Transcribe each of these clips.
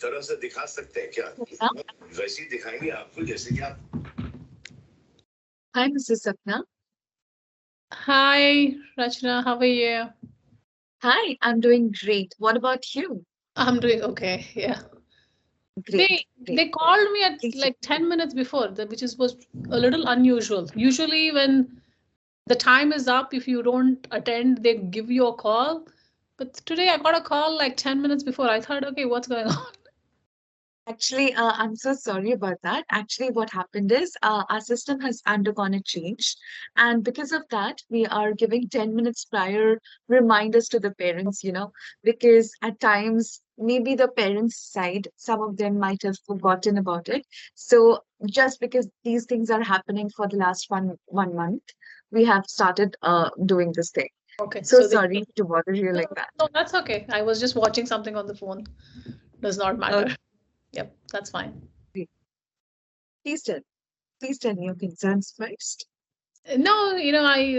तरह से दिखा सकते हैं क्या? वैसे ही दिखाएंगे आपको जैसे कि आप. Hi, Mrs. Sapna. Hi, Rachana. How are you? Hi, I'm doing great. What about you? I'm doing okay. Yeah. Great. They called me at like 10 minutes before, which was a little unusual. Usually when the time is up, if you don't attend, they give you a call. But today I got a call like 10 minutes before. I thought, okay, what's going on? Actually, I'm so sorry about that. Actually, what happened is our system has undergone a change. And because of that, we are giving 10 minutes prior reminders to the parents, because at times, maybe the parents' side, some of them might have forgotten about it. So just because these things are happening for the last one month, we have started doing this thing. Okay. So sorry to bother you like that. No, that's okay. I was just watching something on the phone. Does not matter. Okay. Yep, that's fine. Please tell me your concerns first. No,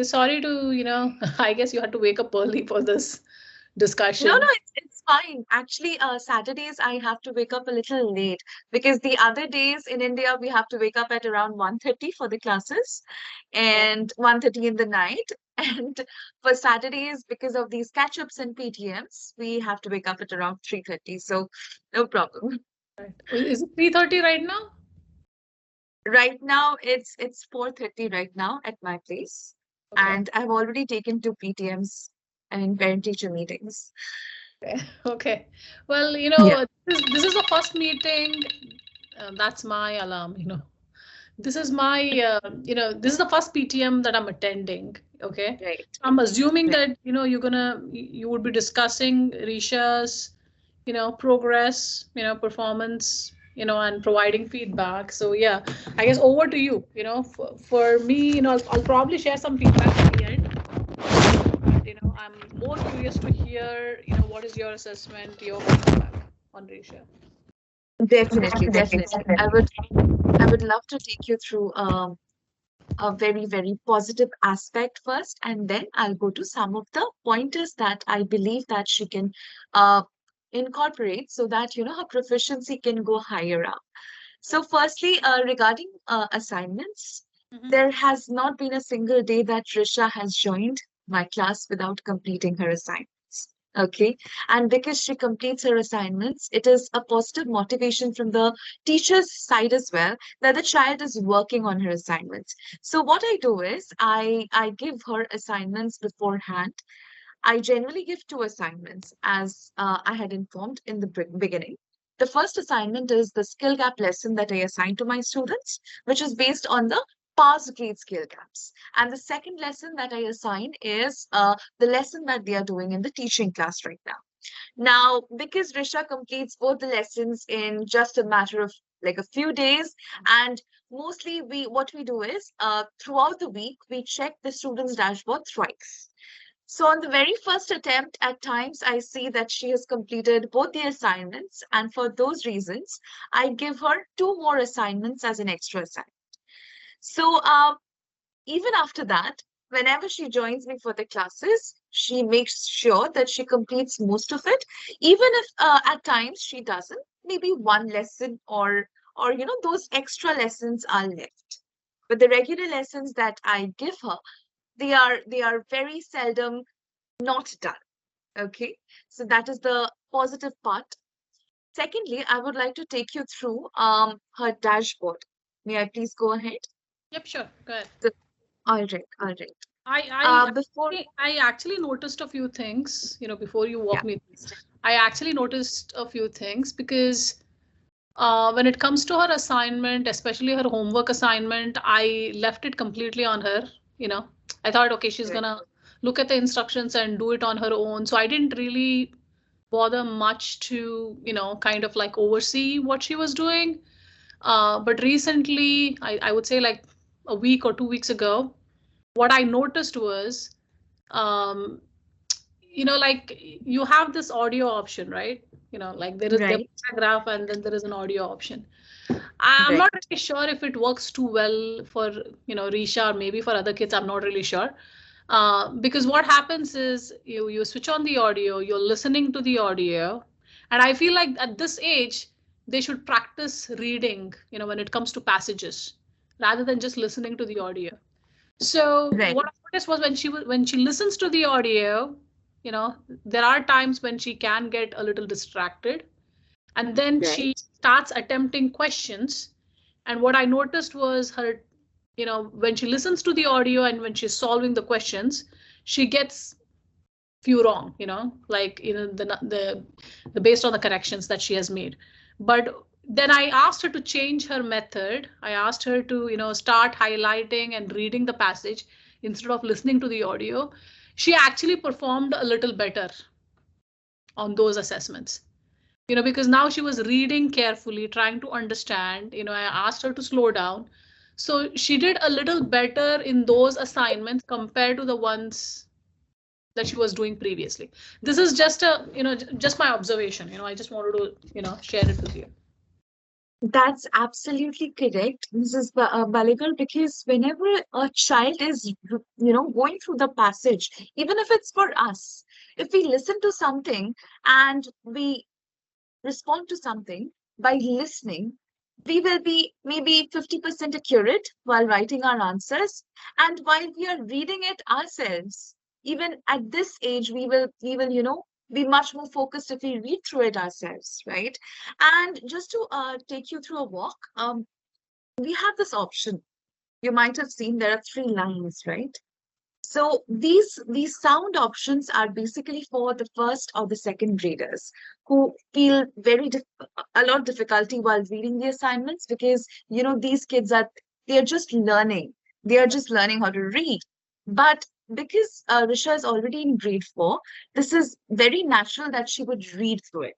sorry to, I guess you had to wake up early for this discussion. No, it's fine. Actually, Saturdays I have to wake up a little late because the other days in India we have to wake up at around 1:30 for the classes and 1:30 in the night. And for Saturdays, because of these catch-ups and PTMs, we have to wake up at around 3:30. So no problem. Right. Is it 3:30 right now? Right now it's 4:30 right now at my place. Okay. And I've already taken 2 PTMs and parent-teacher meetings. Okay. Well, Yeah. this is the first meeting. That's my alarm, This is my, this is the first PTM that I'm attending. Okay. Right. I'm assuming that, you would be discussing Risha's, progress, performance, and providing feedback. So yeah, I guess over to you, for me, I'll probably share some feedback at the end. But, I'm more curious to hear, what is your assessment, your feedback on Risha? Definitely. I would love to take you through a very, very positive aspect first, and then I'll go to some of the pointers that I believe that she can uh, incorporate so that her proficiency can go higher up. So, firstly, regarding assignments, there has not been a single day that Risha has joined my class without completing her assignments. Okay. And because she completes her assignments, it is a positive motivation from the teacher's side as well that the child is working on her assignments. So what I do is I give her assignments beforehand. I generally give 2 assignments as I had informed in the beginning. The first assignment is the skill gap lesson that I assign to my students, which is based on the pass grade skill gaps. And the second lesson that I assign is the lesson that they are doing in the teaching class right now. Now, because Risha completes both the lessons in just a matter of like a few days, and mostly what we do is throughout the week, we check the student's dashboard thrice. So on the very first attempt, at times I see that she has completed both the assignments, and for those reasons, I give her 2 more assignments as an extra assignment. So even after that, whenever she joins me for the classes, she makes sure that she completes most of it, even if at times she doesn't. Maybe one lesson or those extra lessons are left. But the regular lessons that I give her, they are very seldom not done. Okay, so that is the positive part. Secondly, I would like to take you through her dashboard. May I please go ahead? Yep, sure. Go ahead. All right. I actually noticed a few things, before you walk me through. I actually noticed a few things because when it comes to her assignment, especially her homework assignment, I left it completely on her. I thought, okay, she's gonna look at the instructions and do it on her own. So I didn't really bother much to, kind of like oversee what she was doing. But recently, I would say like a week or 2 weeks ago, what I noticed was, um, like you have this audio option, right? Like there is the paragraph and then there is an audio option. I'm not really sure if it works too well for, Risha or maybe for other kids. I'm not really sure. Because what happens is you switch on the audio, you're listening to the audio, and I feel like at this age they should practice reading, when it comes to passages, rather than just listening to the audio. So Right, what I noticed was when she listens to the audio, there are times when she can get a little distracted, and then she right. starts attempting questions. And what I noticed was her, when she listens to the audio and when she's solving the questions, she gets few wrong, like the based on the corrections that she has made. But then I asked her to change her method. I asked her to, start highlighting and reading the passage instead of listening to the audio. She actually performed a little better on those assessments, because now she was reading carefully, trying to understand. I asked her to slow down. So she did a little better in those assignments compared to the ones that she was doing previously. This is just just my observation. I just wanted to, share it with you. That's absolutely correct, Mrs. Baligal, because whenever a child is, going through the passage, even if it's for us, if we listen to something and we respond to something by listening, we will be maybe 50% accurate while writing our answers. And while we are reading it ourselves, even at this age, we will, be much more focused if we read through it ourselves, right? And just to take you through a walk, we have this option. You might have seen there are three lines, right? So these sound options are basically for the first or the second graders who feel a lot of difficulty while reading the assignments, because these kids they're just learning. They are just learning how to read. But because Risha is already in grade 4, this is very natural that she would read through it.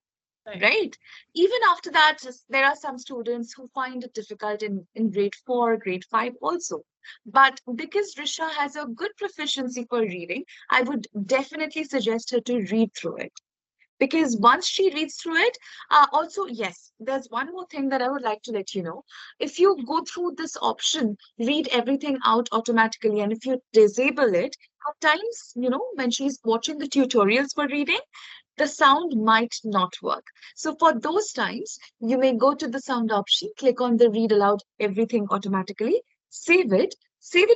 Right. Right. Even after that, there are some students who find it difficult in grade 4, grade 5 also. But because Risha has a good proficiency for reading, I would definitely suggest her to read through it. Because once she reads through it, also, yes, there's one more thing that I would like to let you know. If you go through this option, read everything out automatically, and if you disable it, at times, when she's watching the tutorials for reading, the sound might not work. So for those times, you may go to the sound option, click on the read aloud everything automatically, save it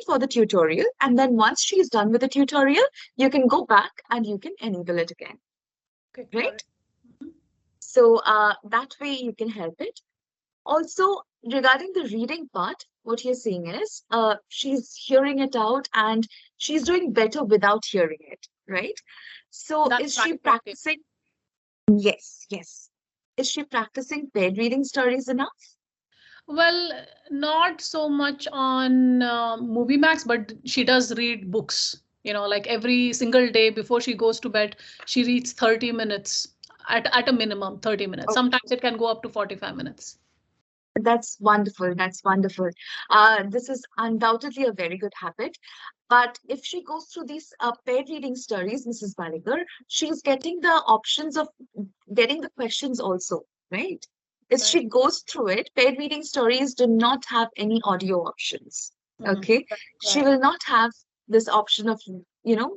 for the tutorial, and then once she's done with the tutorial, you can go back and you can enable it again, Okay, got it. right? So that way you can help it. Also, regarding the reading part, what you're seeing is she's hearing it out and she's doing better without hearing it, right? So That's is right. she Okay. practicing? Yes, yes. Is she practicing paired reading stories enough? Well, not so much on Movie Max, but she does read books. Like every single day before she goes to bed, she reads 30 minutes, at a minimum 30 minutes. Oh, Sometimes it can go up to 45 minutes. that's wonderful. That's wonderful. This is undoubtedly a very good habit. But if she goes through these paired reading stories, Mrs. Baligar, she's getting the options of getting the questions also, right? If Right. she goes through it, paired reading stories do not have any audio options. Mhm. Okay. She Right. will not have this option of,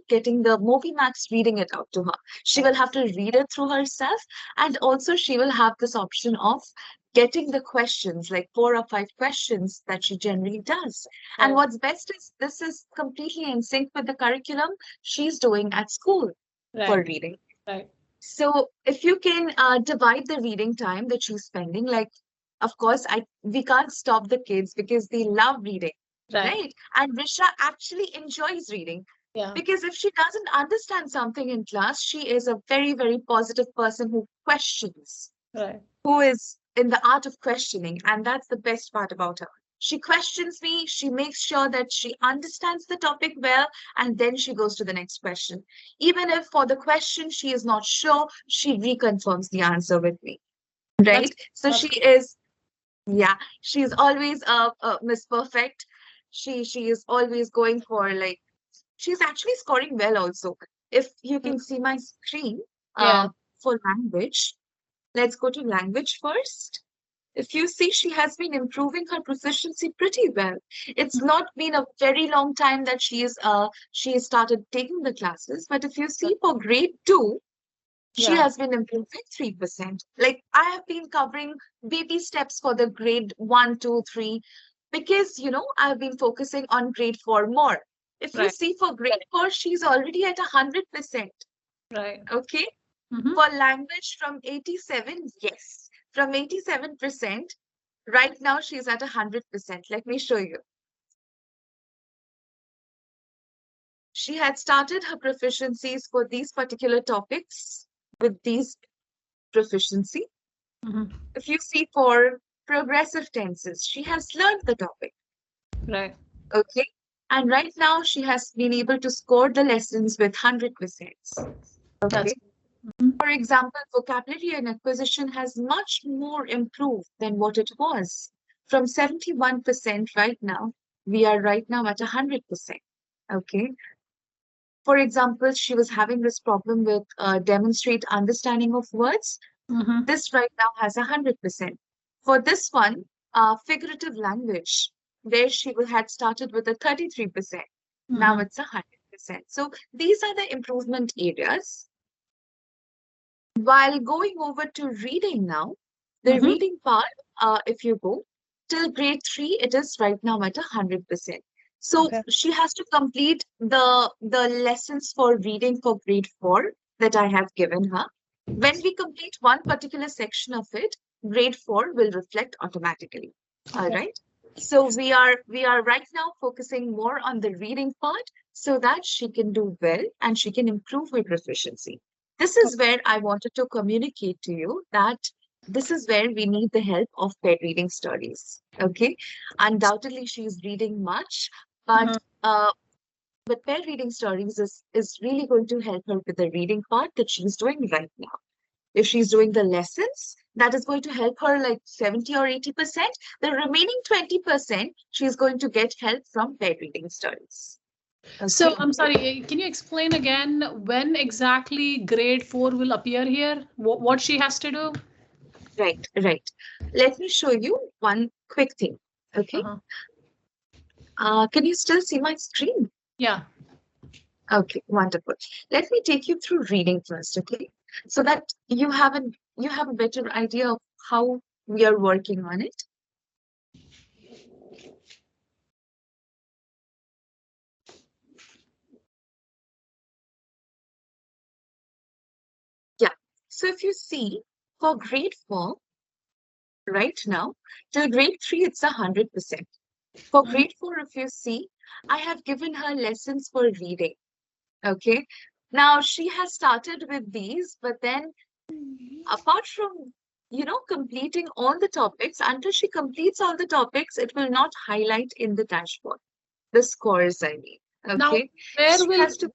getting the movie max reading it out to her. She Right. will have to read it through herself. And also she will have this option of getting the questions, like 4 or 5 questions that she generally does. And Right. what's best is this is completely in sync with the curriculum she's doing at school for Right. reading. Right. So if you can divide the reading time that she's spending, like, of course, we can't stop the kids because they love reading, Right. right? And Risha actually enjoys reading, Yeah. because if she doesn't understand something in class, she is a very, very positive person who questions, Right. who is in the art of questioning. And that's the best part about her. She questions me, she makes sure that she understands the topic well, and then she goes to the next question. Even if for the question she is not sure, she reconfirms the answer with me, That's right? So that's she good. is, yeah, she's always Miss Perfect. She is always going for, like, she's actually scoring well also. If you Mm. can see my screen Yeah. for language, let's go to language first. If you see, she has been improving her proficiency pretty well. It's not been a very long time that she has started taking the classes, but if you see for grade 2, she Yeah. has been improving 3%. Like I have been covering baby steps for the grade 1, 2, 3, because I've been focusing on grade 4 more. If you Right. see for grade 4, she's already at 100%. Right. Okay. Mm-hmm. For language from 87, yes. From 87%, right now she's at 100%. Let me show you. She had started her proficiencies for these particular topics with these proficiency. Mm-hmm. If you see for progressive tenses, she has learned the topic. Right. Okay. And right now she has been able to score the lessons with 100%. That's. Okay. Mhm. For example, vocabulary and acquisition has much more improved than what it was. From 71% right now, we are right now at 100%. Okay. For example, she was having this problem with demonstrate understanding of words. Mm-hmm. This right now has 100%. For this one, figurative language, where she had started with a 33%. Now Mm-hmm. it's 100%. So these are the improvement areas. While going over to reading now, the Mm-hmm. reading part, if you go till grade 3, it is right now at 100%. So Okay. she has to complete the lessons for reading for grade 4 that I have given her. When we complete one particular section of it, grade 4 will reflect automatically. All Okay. right. So we are right now focusing more on the reading part so that she can do well and she can improve her proficiency. This is where I wanted to communicate to you that this is where we need the help of paired reading studies. Okay. Undoubtedly, she's reading much, Mm-hmm. but paired reading studies is really going to help her with the reading part that she's doing right now. If she's doing the lessons, that is going to help her like 70 or 80%. The remaining 20%, she's going to get help from paired reading studies. So Okay. I'm sorry, can you explain again when exactly grade 4 will appear here? What she has to do? Right, right. Let me show you one quick thing. Okay. Uh-huh. Can you still see my screen? Yeah. Okay, wonderful. Let me take you through reading first, okay? So that you have a better idea of how we are working on it. Yeah. So if you see for grade 4, right now, till grade 3, it's 100%. For Mhm. grade 4, if you see, I have given her lessons for reading. Okay. Now she has started with these, but then apart from completing all the topics, until she completes all the topics, it will not highlight in the dashboard, the scores, I mean. Now, Okay. where She will has to.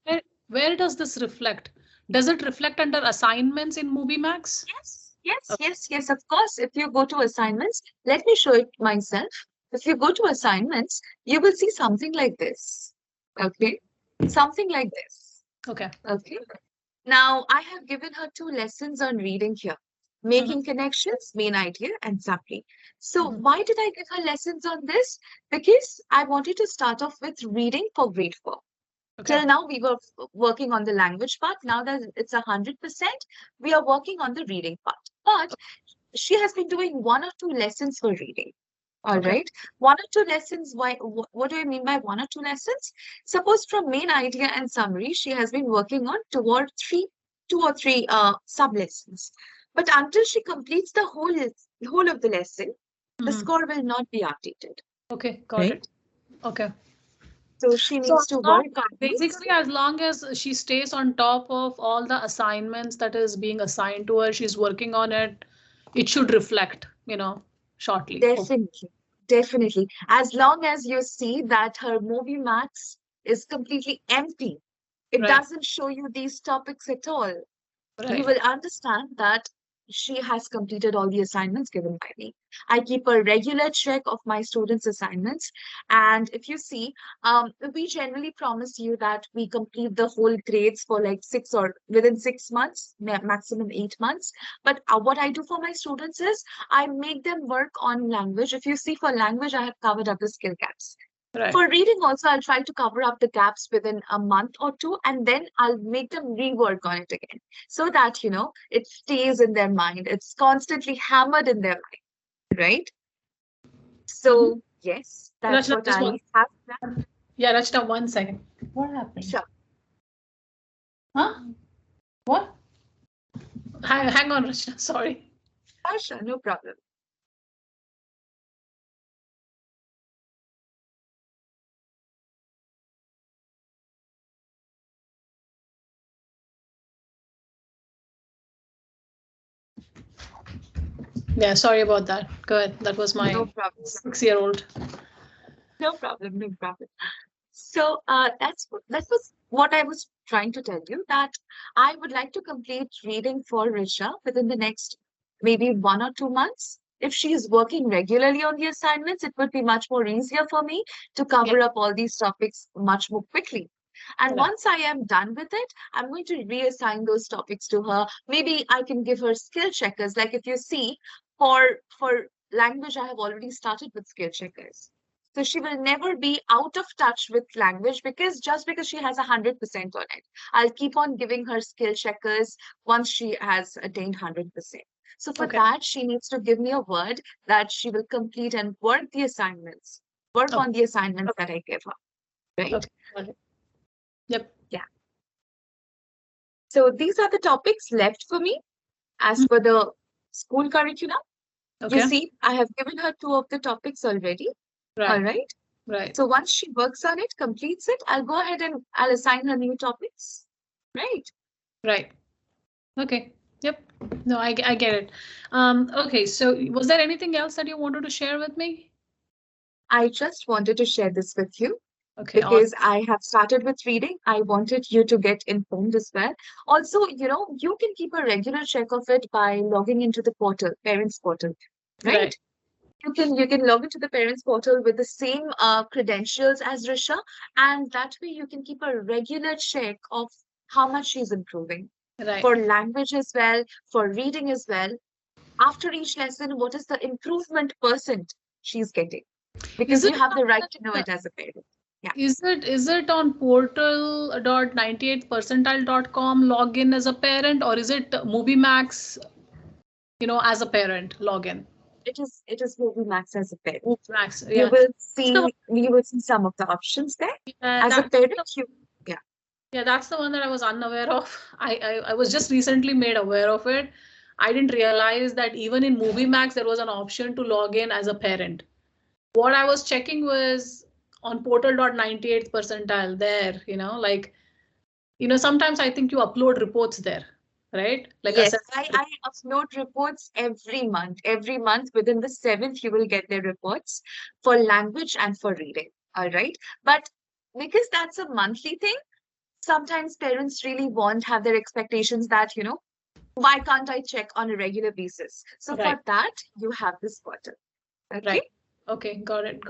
where does this reflect? Does it reflect under assignments in MovieMax? Yes, yes, yes, yes, of course. If you go to assignments, let me show it myself. If you go to assignments, you will see something like this. Okay. Something like this. Okay. Okay. Now, I have given her 2 lessons on reading here, Mhm. making connections, main idea, and summary. So, Mhm. why did I give her lessons on this? Because I wanted to start off with reading for grade 4. Okay. Till now, we were working on the language part. Now that it's 100%, we are working on the reading part. But she has been doing 1 or 2 lessons for reading. All Okay. right. 1 or 2 lessons. Why? What do I mean by 1 or 2 lessons? Suppose from main idea and summary, she has been working on 2 or 3 sub lessons. But until she completes the whole of the lesson, the Mhm. score will not be updated. Okay. Got Right. it. Okay. So she So needs as to long, work on these. basically, as long as she stays on top of all the assignments that is being assigned to her, she's working on it, it should reflect, shortly. Hope. Definitely, definitely. As long as you see that her movie max is completely empty, it Right. doesn't show you these topics at all. You Right. will understand that she has completed all the assignments given by me. I keep a regular check of my students' assignments. And if you see, we generally promise you that we complete the whole grades for like within 6 months, maximum 8 months. But what I do for my students is I make them work on language. If you see, for language, I have covered up the skill gaps. Right. For reading also, I'll try to cover up the gaps within a month or two, and then I'll make them rework on it again so that, it stays in their mind. It's constantly hammered in their mind, right? So, yes, that's Rachana, what just I one. have planned. Yeah, Rachana, 1 second. What happened? Sure. Huh? What? Hang on, Rachana. Sorry. Sure, no problem. Yeah, sorry about that. Go ahead. That was my No problem. 6-year-old. No problem, no problem. So that was what I was trying to tell you, that I would like to complete reading for Risha within the next maybe 1 or 2 months. If she is working regularly on the assignments, it would be much more easier for me to cover up all these topics much more quickly. And Right. once I am done with it, I'm going to reassign those topics to her. Maybe I can give her skill checkers. Like if you see, for language, I have already started with skill checkers. So she will never be out of touch with language just because she has 100% on it. I'll keep on giving her skill checkers once she has attained 100%. So for that, she needs to give me a word that she will complete and work on the assignments that I give her. Right? Okay. Got it. Yep. Yeah. So these are the topics left for me as per the school curriculum. Okay. You see, I have given her 2 of the topics already. Right. All right. Right. So once she works on it, completes it, I'll go ahead and I'll assign her new topics. Right. Right. Okay. Yep. No, I get it. Okay. So was there anything else that you wanted to share with me? I just wanted to share this with you. Okay. Because I have started with reading. I wanted you to get informed as well. Also, you can keep a regular check of it by logging into the portal, parents portal, right? You can log into the parents portal with the same credentials as Risha, and that way you can keep a regular check of how much she's improving. Right. For language as well, for reading as well. After each lesson, what is the improvement percent she's getting? Because you have the right to know it as a parent. Yeah. Is it on portal.98percentile.com login as a parent, or is it MovieMax, as a parent login? It is Movie Max as a parent. Max, yeah. You will see some of the options there. As a parent, yeah, that's the one that I was unaware of. I was just recently made aware of it. I didn't realize that even in MovieMax there was an option to log in as a parent. What I was checking was on portal.98th percentile there, sometimes I think you upload reports there, right? Like yes, I upload reports every month. Every month within the 7th, you will get their reports for language and for reading. All right. But because that's a monthly thing, sometimes parents really have their expectations that, why can't I check on a regular basis? So for that, you have this portal. Okay. Right. Okay, got it.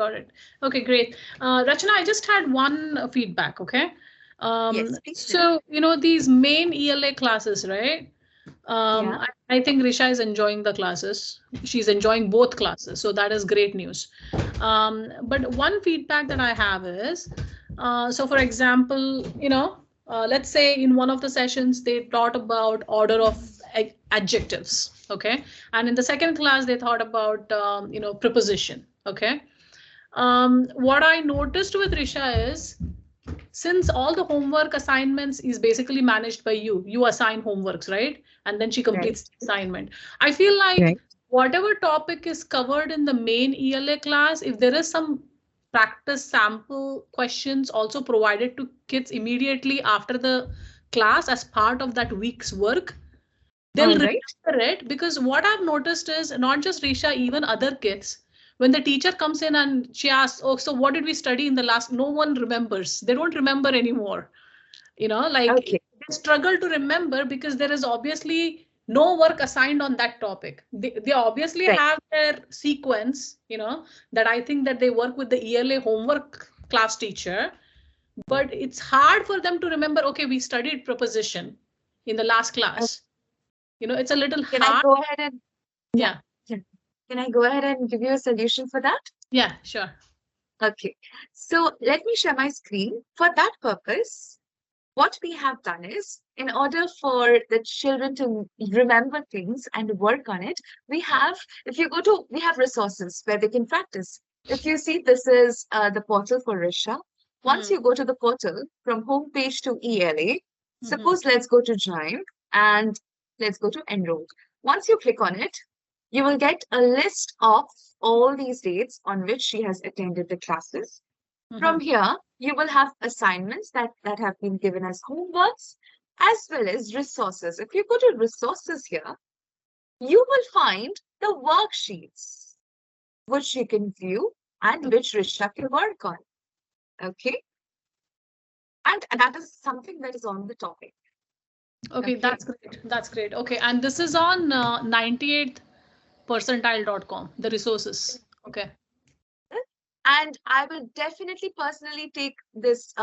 Okay, great. Rachana, I just had one feedback, okay? Yes, please. So, these main ELA classes, right? I think Hrisha is enjoying the classes. She's enjoying both classes. So that is great news. But one feedback that I have is, so for example, let's say in one of the sessions, they taught about order of adjectives. Okay. And in the second class, they thought about, preposition. Okay. What I noticed with Hrisha is, since all the homework assignments is basically managed by you assign homeworks, right? And then she completes the assignment. I feel like whatever topic is covered in the main ELA class, if there is some practice sample questions also provided to kids immediately after the class as part of that week's work, they'll remember it. Because what I've noticed is not just Hrisha, even other kids, when the teacher comes in and she asks, oh, so what did we study in the last? No one remembers. They don't remember anymore. They struggle to remember because there is obviously no work assigned on that topic. They obviously have their sequence, that I think that they work with the ELA homework class teacher, but it's hard for them to remember, okay, we studied preposition in the last class. It's a little Can hard. I go ahead and yeah. Can I go ahead and give you a solution for that? Yeah, sure. Okay, so let me share my screen. For that purpose, what we have done is, in order for the children to remember things and work on it, we have resources where they can practice. If you see, this is the portal for Hrisha. Once you go to the portal, from home page to ELA, suppose let's go to Join and let's go to Enroll. Once you click on it, you will get a list of all these dates on which she has attended the classes. From here, you will have assignments that have been given as homeworks, as well as resources. If you go to resources here, you will find the worksheets, which you can view and which Hrisha can work on. Okay? And that is something that is on the topic. Okay, that's great. That's great. Okay, and this is on 98percentile.com, the resources. Okay. And I will definitely personally take this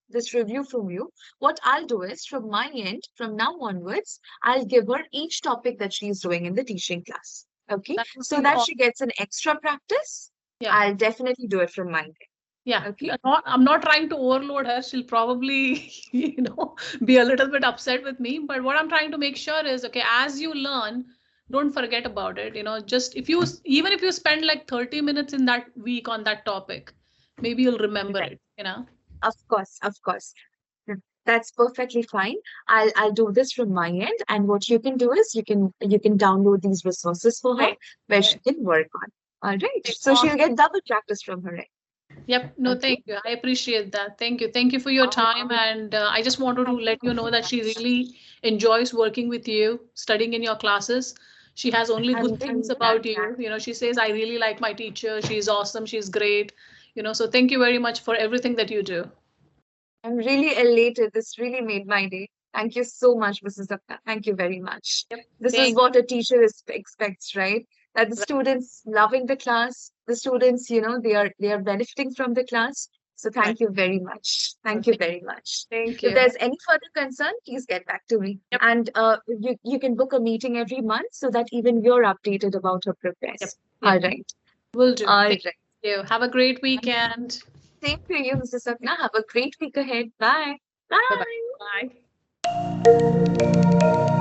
this review from you. What I'll do is, from my end, from now onwards, I'll give her each topic that she's doing in the teaching class. Okay, so that she gets an extra practice. Yeah, I'll definitely do it from my end. Yeah, okay. I'm not trying to overload her. She'll probably, be a little bit upset with me. But what I'm trying to make sure is, okay, as you learn, don't forget about it. Just even if you spend like 30 minutes in that week on that topic, maybe you'll remember it. Of course. That's perfectly fine. I'll do this from my end. And what you can do is you can download these resources for her where she can work on. All right. So she'll get double practice from her end. Yep. No, thank you. I appreciate that. Thank you. Thank you for your time. And I just wanted to let you know that she really enjoys working with you, studying in your classes. She has only good things about you. She says, I really like my teacher. She's awesome. She's great. So thank you very much for everything that you do. I'm really elated. This really made my day. Thank you so much, Mrs. Sapna. Thank you very much. Yep. This is what a teacher expects, right? That the students loving the class, the students, they are benefiting from the class. So thank you very much. Thank you very much. Thank you. If there's any further concern, please get back to me. Yep. And you can book a meeting every month so that even you're updated about her progress. Yep. All right. Will do. All right. Thank you. Have a great weekend. Same to you, Mrs. Sapna. Have a great week ahead. Bye. Bye. Bye.